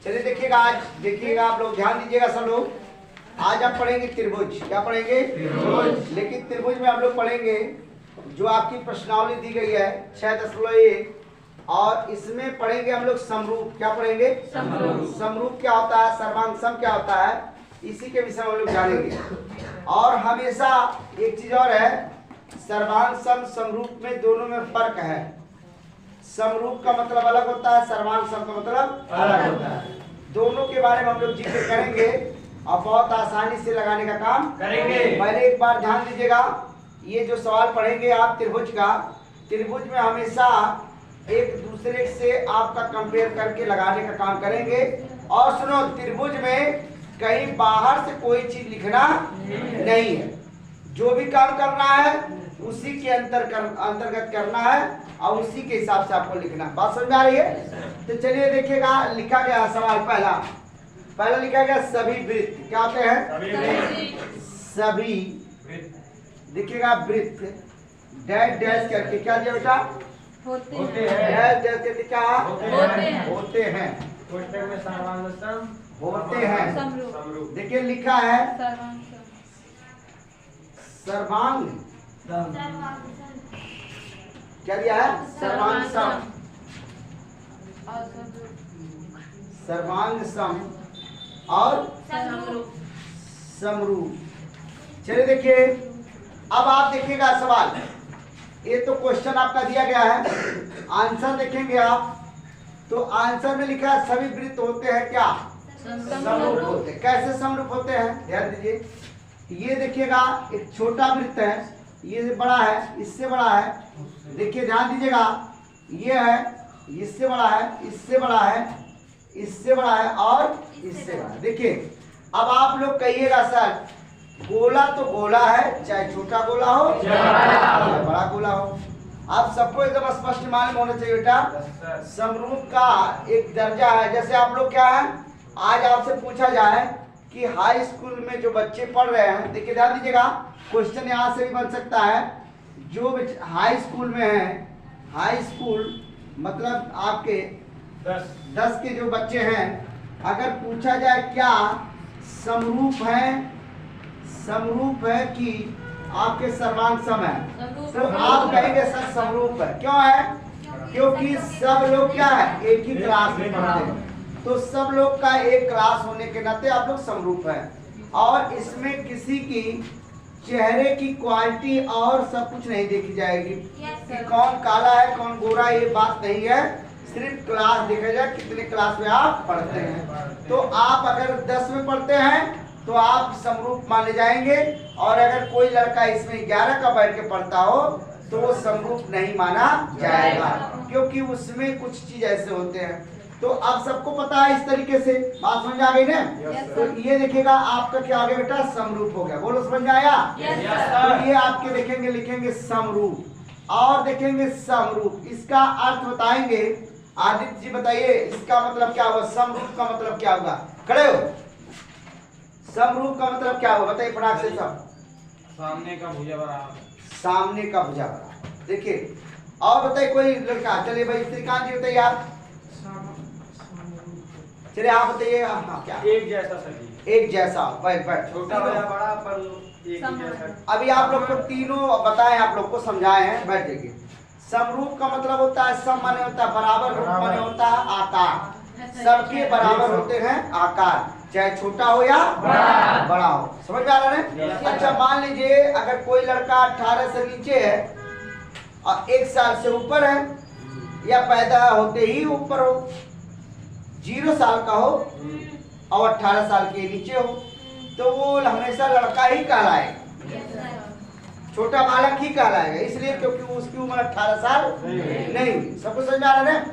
चलिए देखिएगा, आज देखिएगा आप लोग, ध्यान दीजिएगा सब लोग। आज आप पढ़ेंगे त्रिभुज। क्या पढ़ेंगे? त्रिभुज। लेकिन त्रिभुज में हम लोग पढ़ेंगे जो आपकी प्रश्नावली दी गई है 6.1, और इसमें पढ़ेंगे हम लोग समरूप। क्या पढ़ेंगे? समरूप। समरूप क्या होता है, सर्वांग सम क्या होता है, इसी के विषय में हम लोग जानेंगे। और हमेशा एक चीज और है, सर्वांग सम समरूप में दोनों में फर्क है। समरूप का मतलब अलग होता है, सर्वांग सम का मतलब अलग होता है। दोनों के बारे में हम लोग जिक्र करेंगे और बहुत आसानी से लगाने का काम करेंगे। पहले एक बार ध्यान दीजिएगा, ये जो सवाल पढ़ेंगे आप त्रिभुज का, त्रिभुज में हमेशा एक दूसरे से आपका कंपेयर करके लगाने का काम करेंगे। और सुनो, त्रिभुज में कहीं बाहर से कोई चीज लिखना नहीं है। जो भी काम करना है उसी के अंतर्गत करना है और उसी के हिसाब से आपको लिखना। बात समझ में आ रही है? तो चलिए देखिएगा, लिखा गया सवाल पहला लिखा गया सभी वृत्त। क्या होते हैं? सभी। देखिएगा वृत्त डैश डैश करके क्या दिया बेटा? होते हैं। डैश डैश करके क्या? होते हैं। होते हैं। देखिए लिखा है सर्वांग, क्या दिया है? सर्वांग सम। सर्वांग सम और समरूप। चलिए देखिए, अब आप देखिएगा सवाल, ये तो क्वेश्चन आपका दिया गया है, आंसर देखेंगे आप तो आंसर में लिखा है सभी वृत्त होते हैं क्या? समरूप होते हैं। कैसे समरूप होते हैं? ध्यान दीजिए, ये देखिएगा एक छोटा वृत्त है, ये बड़ा है, इससे बड़ा है। देखिए ध्यान दीजिएगा, ये है, इससे बड़ा है, इससे बड़ा है, इससे बड़ा है और इससे बड़ा है। देखिए अब आप लोग कहिएगा सर गोला तो गोला है, चाहे छोटा गोला हो चाहे बड़ा गोला हो। आप सबको एकदम स्पष्ट मालूम होना चाहिए बेटा, समरूप का एक दर्जा है। जैसे आप लोग क्या है, आज आपसे पूछा जाए कि हाई स्कूल में जो बच्चे पढ़ रहे हैं, देखिए ध्यान दीजिएगा, क्वेश्चन यहाँ से भी बन सकता है। जो हाई स्कूल में है, हाई स्कूल मतलब आपके 10 के जो बच्चे हैं, अगर पूछा जाए क्या समरूप है कि आपके सर्वांग सम है, तो आप कहेंगे सर समरूप है। क्यों है? क्योंकि सब लोग क्या है, एक ही क्लास में पढ़ते हैं, तो सब लोग का एक क्लास होने के नाते आप लोग समरूप है। और इसमें किसी की चेहरे की क्वालिटी और सब कुछ नहीं देखी जाएगी कि कौन काला है कौन गोरा, ये बात नहीं है। सिर्फ क्लास देखा जाए, कितने क्लास में आप पढ़ते हैं। तो आप अगर 10 में पढ़ते हैं तो आप समरूप माने जाएंगे, और अगर कोई लड़का इसमें 11 का बैठ के पढ़ता हो तो वो समरूप नहीं माना जाएगा, क्योंकि उसमें कुछ चीज ऐसे होते हैं। तो आप सबको पता है इस तरीके से, बात समझ आ गई ना? तो ये देखिएगा आपका क्या हो गया बेटा, समरूप हो गया। बोलो समझ में आया? तो ये आपके देखेंगे, लिखेंगे समरूप और देखेंगे समरूप। इसका अर्थ बताएंगे। आदित्य जी बताइए इसका मतलब क्या होगा, समरूप का मतलब क्या होगा? खड़े हो। समरूप का मतलब क्या होगा बताइए फटाक से सब। सामने का भुजा बराबर। सामने का भुजा बराबर। देखिए और बताइए कोई लड़का, चलिए भाई श्रीकांत जी बताइए आप, चलिए आप बताइए। हाँ क्या? एक जैसा सही। एक जैसा। बैठ छोटा बड़ा बड़ा पर एक ही जैसा। अभी आप लोग को तीनों बताएं, आप लोग को समझाए हैं, बैठ जाइए। समरूप का मतलब होता है, सम माने होता है बराबर, रूप माने होता है आकार। सबके बराबर होते हैं आकार, चाहे छोटा हो या बड़ा हो। समझ में आ रहा है? अच्छा मान लीजिए अगर कोई लड़का 18 से नीचे है और 1 साल से ऊपर है, या पैदा होते ही ऊपर हो, 0 साल का हो और 18 साल के नीचे हो, तो वो हमेशा लड़का ही कहलाएगा, छोटा बालक ही कहलाएगा। इसलिए क्योंकि उसकी उम्र 18 साल नहीं हुई। सबको समझ आ रहा है?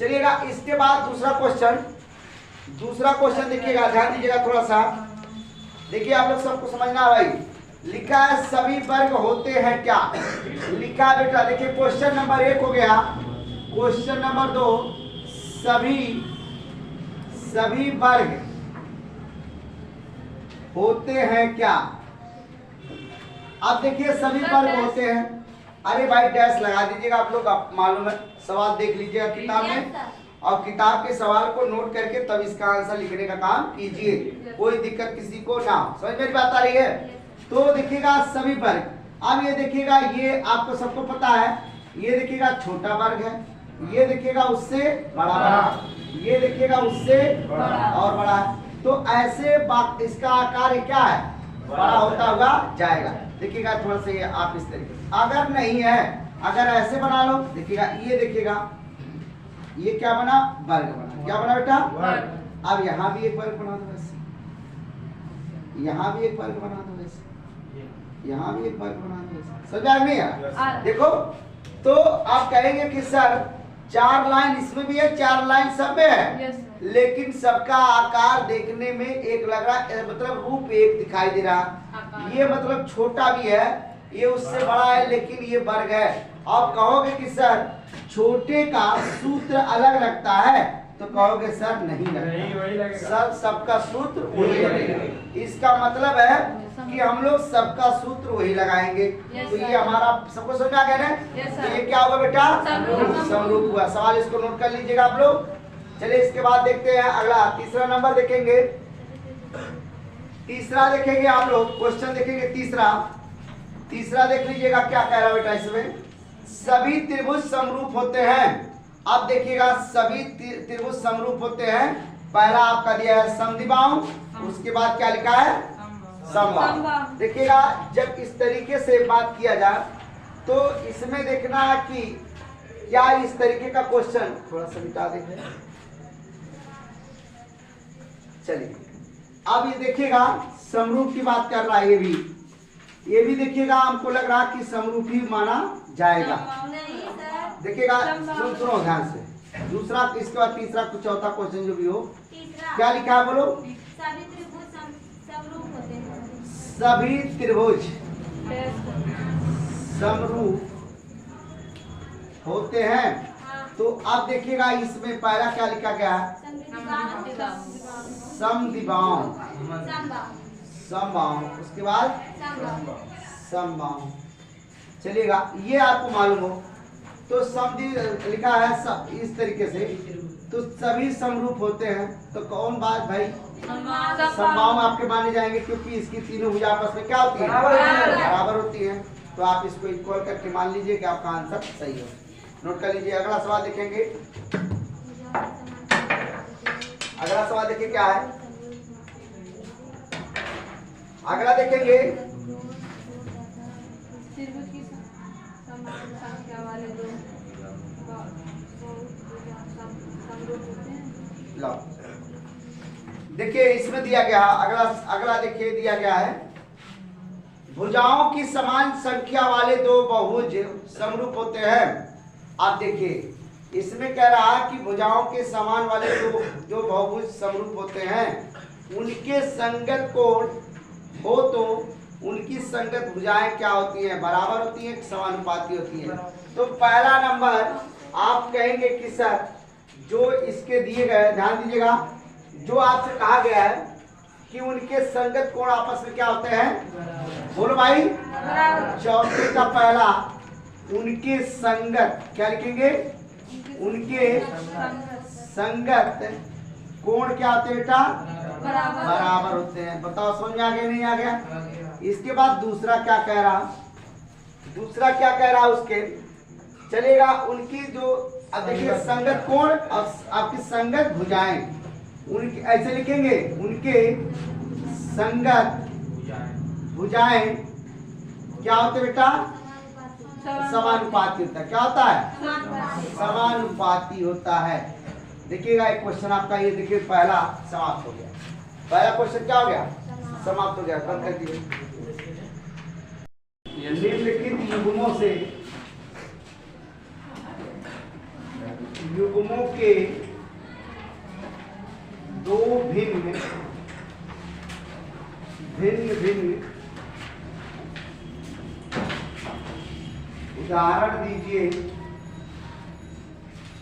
चलिएगा इसके बाद दूसरा क्वेश्चन देखिएगा, ध्यान दीजिएगा थोड़ा सा। देखिए आप लोग सबको समझना भाई। लिखा है सभी वर्ग होते हैं क्या? लिखा है बेटा, देखिए क्वेश्चन नंबर 1 हो गया। क्वेश्चन नंबर 2, सभी वर्ग होते हैं क्या? अब देखिए सभी वर्ग होते हैं, अरे भाई डैश लगा दीजिएगा आप लोग, आप मालूम है, सवाल देख लीजिएगा किताब में और किताब के सवाल को नोट करके तब इसका आंसर लिखने का काम कीजिए, कोई दिक्कत किसी को ना हो। समझ मेरी बात आ रही है? तो देखिएगा सभी वर्ग, अब ये देखिएगा, ये आपको सबको पता है, ये देखिएगा छोटा वर्ग है, ये देखिएगा उससे बड़ा, ये देखिएगा उससे और बड़ा है। तो ऐसे इसका आकार क्या है, बड़ा होता हुआ जाएगा। देखिएगा थोड़ा सा ये आप इस तरीके से, अगर नहीं है, अगर ऐसे बना लो, देखिएगा ये देखिएगा ये क्या बना, वर्ग बना। क्या बना बेटा? वर्ग। अब यहाँ भी एक वर्ग बना दो वैसे, यहाँ भी एक वर्ग बना दो वैसे, यहाँ भी एक वर्ग बना दो वैसे। समझ आ नहीं यार? देखो तो आप कहेंगे कि सर 4 लाइन इसमें भी है, 4 लाइन सब में है, लेकिन सबका आकार देखने में एक लग रहा है, मतलब रूप एक दिखाई दे रहा। ये मतलब छोटा भी है, ये उससे बड़ा है, लेकिन ये वर्ग है। आप कहोगे कि सर छोटे का सूत्र अलग लगता है, तो कहोगे सर नहीं लगता, सब सबका सूत्र वही लगेगा। इसका मतलब है कि हम लोग सबका सूत्र वही लगाएंगे। तो ये हमारा सबको समझ आ गया ना? तो ये क्या होगा बेटा? समरूप हुआ। सवाल इसको नोट कर लीजिएगा आप लोग। चलिए इसके बाद देखते हैं अगला, तीसरा नंबर देखेंगे। तीसरा देखेंगे आप लोग, क्वेश्चन देखेंगे तीसरा देख लीजिएगा क्या कह रहा है बेटा इसमें। सभी त्रिभुज समरूप होते हैं। अब देखिएगा सभी त्रिभुज समरूप होते हैं। पहला आपका दिया है समद्विबाहु, उसके बाद क्या लिखा है? समबाहु। देखिएगा जब इस तरीके से बात किया जाए तो इसमें देखना है कि क्या इस तरीके का क्वेश्चन, थोड़ा सा मिटा देंगे। चलिए अब ये देखिएगा समरूप की बात कर रहा है, ये भी देखिएगा हमको लग रहा कि समरूप ही माना जाएगा। देखिएगा सुनो ध्यान से। दूसरा, इसके बाद तीसरा, कुछ चौथा क्वेश्चन जो भी हो, क्या लिखा है बोलो? सभी त्रिभुज समरूप होते हैं। सभी त्रिभुज समरूप होते हैं। तो अब देखिएगा इसमें पहला क्या लिखा गया है? समद्विबाहु, समबाहु, उसके बाद समबाहु। चलिएगा ये आपको मालूम हो तो समद्वि लिखा है सब इस तरीके से, तो सभी समरूप होते हैं। तो कौन बात भाई? समबाहु आपके माने जाएंगे, क्योंकि इसकी तीनों भुजा आपस में क्या होती है? बराबर होती है। तो आप इसको इक्वल करके मान लीजिए कि आपका आंसर सही हो। नोट कर लीजिए। अगला सवाल देखेंगे। अगला सवाल देखिए क्या है। अगला देखेंगे त्रिभुज की समान संख्या वाले दो समरूप होते हैं। लो देखिए इसमें दिया गया, अगला देखिए दिया गया है, भुजाओं की समान संख्या वाले दो बहुभुज समरूप होते हैं। आप देखिए इसमें कह रहा है कि भुजाओं के समान वाले जो बहुभुज समरूप होते हैं, उनके संगत कोण हो तो उनकी संगत भुजाएं क्या होती हैं? बराबर होती हैं, समानुपाती होती हैं। तो पहला नंबर आप कहेंगे कि सर जो इसके दिए गए, ध्यान दीजिएगा, जो आपसे कहा गया है कि उनके संगत कोण आपस में क्या होते हैं? बोलो भाई। चौथे का पहला, उनके संगत क्या लिखेंगे? उनके संगत कोण क्या होते हैं बेटा? बराबर होते हैं। बताओ समझ में आ गया नहीं आ गया? इसके बाद दूसरा क्या कह रहा? दूसरा क्या कह रहा उसके, चलेगा उनकी जो, अब देखिए संगत कोण और आपकी संगत भुजाएं, उनकी ऐसे लिखेंगे, उनके संगत भुजाएं क्या होते बेटा? समानुपाती होता है। क्या होता है? समानुपाती होता है। देखिएगा एक क्वेश्चन आपका ये देखिए पहला समाप्त हो गया। पहला क्वेश्चन क्या हो गया? समाप्त हो गया। बंद कर दीजिए। निम्नलिखित युग्मों के दो भिन्न उदाहरण दीजिए।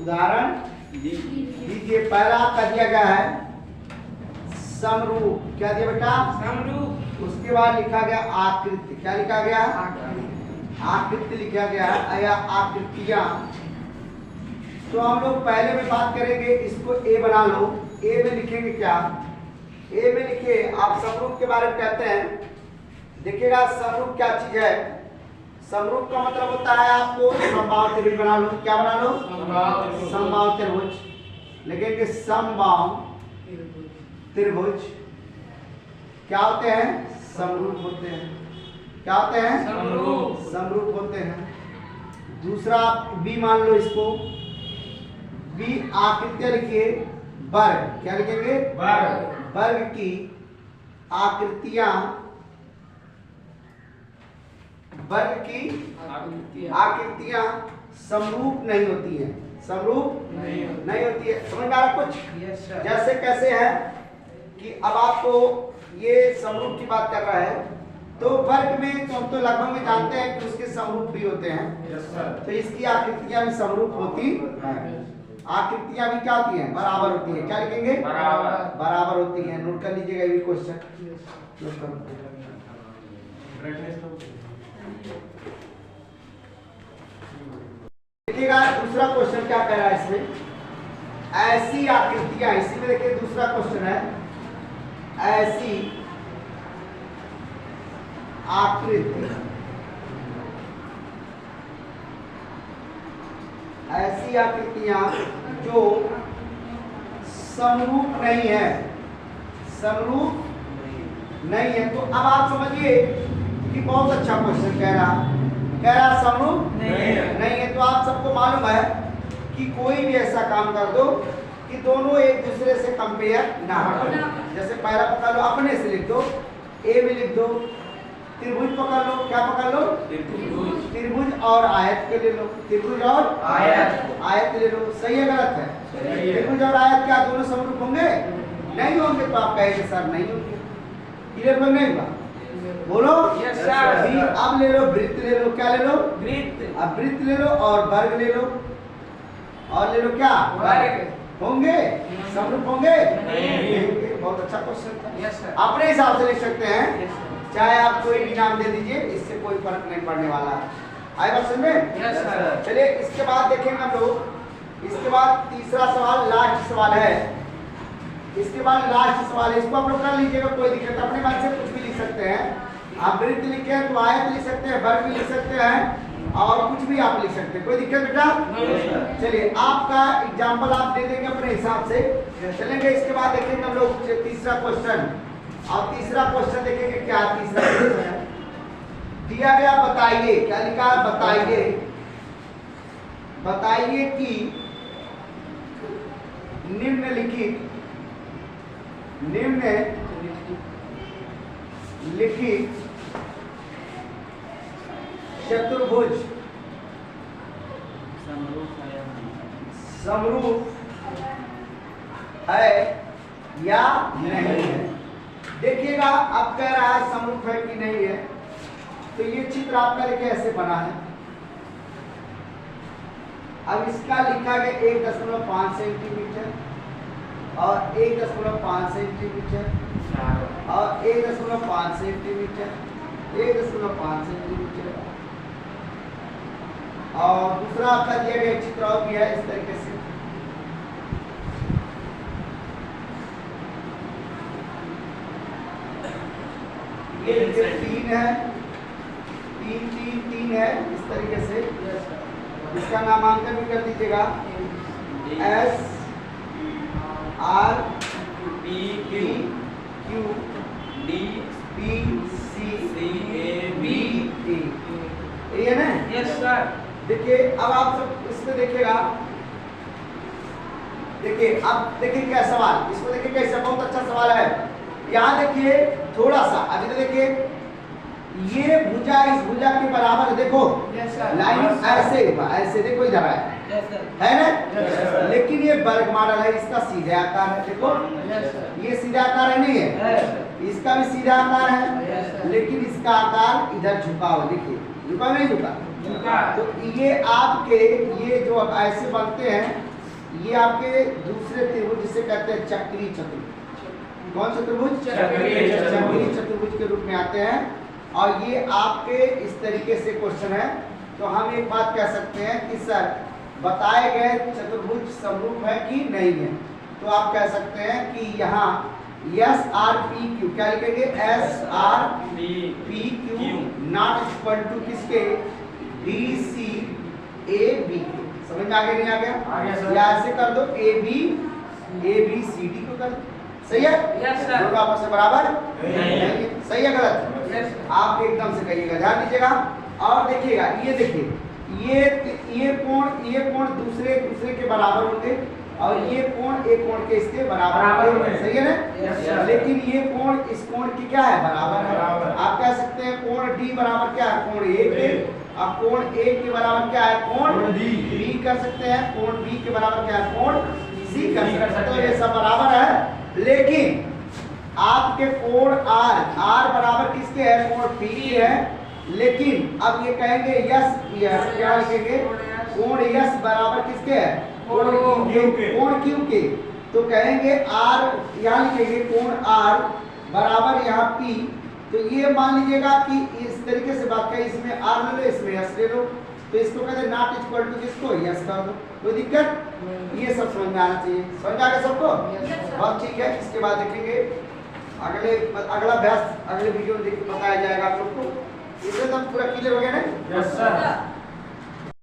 उदाहरण दीजिए। पहला आपका दिया गया है समरूप। क्या दिया बेटा? समरूप। उसके बाद लिखा गया आकृति। क्या लिखा गया? आकृति लिखा गया है या आकृतियां। तो हम लोग पहले में बात करेंगे, इसको ए बना लो। ए में लिखेंगे क्या? ए में लिखे आप समरूप के बारे में कहते हैं। देखिएगा समरूप क्या चीज है। समरूप का मतलब होता है आपको समबाहु त्रिभुज बना लो। क्या बना लो? समबाहु त्रिभुज। लिखेंगे समबाहु त्रिभुज क्या होते हैं? समरूप होते हैं। क्या होते हैं? समरूप होते हैं। दूसरा बी मान लो इसको। बी आकृतियां लिखिए वर्ग। क्या लिखेंगे? वर्ग की आकृतियां, वर्ग की आकृतियां समरूप नहीं होती हैं। समरूप नहीं होती है। समझ में आ रहा कुछ? जैसे कैसे है कि अब आपको ये समरूप की बात कर रहा है, तो वर्ग में तो हम तो लगभग में जानते हैं कि उसके समरूप भी होते हैं। तो इसकी आकृतियां भी समरूप होती हैं। आकृतियां भी क्या होती हैं? बराबर होती हैं। क्या लिखेंगे? बराबर होती हैं। नोट कर लीजिएगा ये क्वेश्चन। देखिएगा दूसरा क्वेश्चन क्या कह रहा है इसमें। ऐसी आकृतियां, इसी में देखिए दूसरा क्वेश्चन है। ऐसी आकृति, ऐसी आकृतियां जो समरूप नहीं है, समरूप नहीं है। तो अब आप समझिए कि बहुत अच्छा क्वेश्चन कह रहा समरूप नहीं है। तो आप सबको मालूम है कि कोई भी ऐसा काम कर दो कि दोनों एक दूसरे से कंपेयर ना हो। जैसे पहला पकड़ लो, अपने से लिख दो, ए में लिख दो। त्रिभुज पकड़ लो। क्या पकड़ लो? त्रिभुज और आयत के ले लो। त्रिभुज और आयत ले लो। सही है गलत है? त्रिभुज और आयत क्या दोनों समरूप होंगे? नहीं होंगे। तो आप कहेंगे सर नहीं होंगे। क्लियर हो? नहीं हुआ? बोलो। अब ले लो वृत्त ले लो। क्या ले लो? वृत्त। अब वृत्त ले लो और वर्ग ले लो। और ले लो क्या? वर्ग। होंगे? समरूप होंगे? नहीं। बहुत अच्छा क्वेश्चन था। अपने हिसाब से लिख सकते हैं, चाहे आप कोई भी नाम दे दीजिए, इससे कोई फर्क नहीं पड़ने वाला। आए बात समझ में? चलिए इसके बाद देखेंगे हम लोग। इसके बाद तीसरा सवाल, लास्ट सवाल है। इसके बाद लास्ट सवाल है, इसको आप लोग कर लीजिएगा, कोई दिक्कत। अपने मन से कुछ भी लिख सकते हैं। आप वृत्त लिखे तो आयत लिख सकते हैं, वर्ग भी लिख सकते हैं, और कुछ भी आप लिख सकते हैं। कोई दिक्कत बेटा? चलिए आपका एग्जाम्पल आप दे देंगे अपने हिसाब से। चलेंगे इसके बाद देखेंगे हम लोग तीसरा क्वेश्चन। और तीसरा क्वेश्चन देखेंगे क्या तीसरा क्वेश्चन है। दिया गया बताइए, क्या लिखा है? बताइए कि निम्नलिखित चतुर्भुज समरूप है या नहीं है। देखिएगा अब कह रहा है समरूप है कि नहीं है। तो ये चित्र आपका देखिए ऐसे बना है। अब इसका लिखा गया 1.5 सेंटीमीटर और 1.5 सेंटीमीटर और 1.5 सेंटीमीटर, 1.5 सेंटीमीटर। और दूसरा आपका दिया गया चित्र और भी है इस तरीके से। ये 3 है, 3 है इस तरीके से। इसका नामांकन भी कर दीजिएगा। S R P Q D P C A B E। ये है ना? Yes sir. देखिए अब आप सब इसमें देखिएगा। देखिए अब देखिए क्या सवाल, इसको देखिए कैसा बहुत अच्छा सवाल है। यहाँ देखिए थोड़ा सा अभी तो देखिए ये भुजा इस भुजा के बराबर है। देखो लाइन ऐसे देखो इधर है ना? लेकिन ये वर्ग मॉडल है, इसका सीधे आकार है। देखो ये सीधा आकार है, नहीं है? इसका भी सीधा आकार है, लेकिन इसका आकार इधर झुका हुआ। देखिए झुका नहीं झुका? तो ये आपके ये जो अब ऐसे बनते हैं, ये आपके दूसरे त्रिभुज जिसे कहते हैं चक्रीय चतुर्भुज। कौन चतुर्भुज? चक्रीय चतुर्भुज के रूप में आते हैं। और ये आपके इस तरीके से क्वेश्चन है। तो हम एक बात कह सकते हैं कि सर बताए गए चतुर्भुज समरूप है कि नहीं है। तो आप कह सकते हैं कि यहाँ एस आर पी क्यू क्या लिखेंगे, S R P Q not equal to किसके, डी सी ए बी के। समझ में आ गया नहीं आ गया? या ऐसे कर दो ए बी सी डी को कर दो। सही है? दोनों आपस में बराबर नहीं। सही है गलत? आप एकदम से कहिएगा, ध्यान दीजिएगा और देखिएगा। ये देखिए ये कोण दूसरे के बराबर होंगे और ये कोण एक कोण के इसके बराबर होंगे। सही है ना? लेकिन ये कोण इस कोण की क्या है, बराबर है। आप कह सकते हैं कोण डी बराबर क्या है, कोण ए के। अब कोण ए के बराबर क्या है, कोण बी कर सकते हैं। कोण बी के बराबर क्या है, कोण सी कर सकते हैं। तो ये सब बराबर है, लेकिन आपके कोण आर बराबर किसके है, कोण पी के है। लेकिन अब ये कहेंगे यस, क्या लिखेंगे, कोण यस बराबर किसके है, कोण क्यू के। तो कहेंगे आर, यहाँ लिखेंगे कोण आर बराबर यहाँ पी। तो ये मान लीजिएगा कि इस तरीके से बात करें, इसमें आर ले लो, इसमें यस ले लो। तो इसको कहते हैं नॉट इक्वल टू किसको, यस कर दो। कोई दिक्कत? ये सब समझ में आना चाहिए। समझ आ गया सबको? बहुत ठीक है। इसके बाद देखेंगे अगला अभ्यास अगले वीडियो में बताया जाएगा आप लोग को। इससे तो पूरा क्लियर हो गया ना? Yes sir.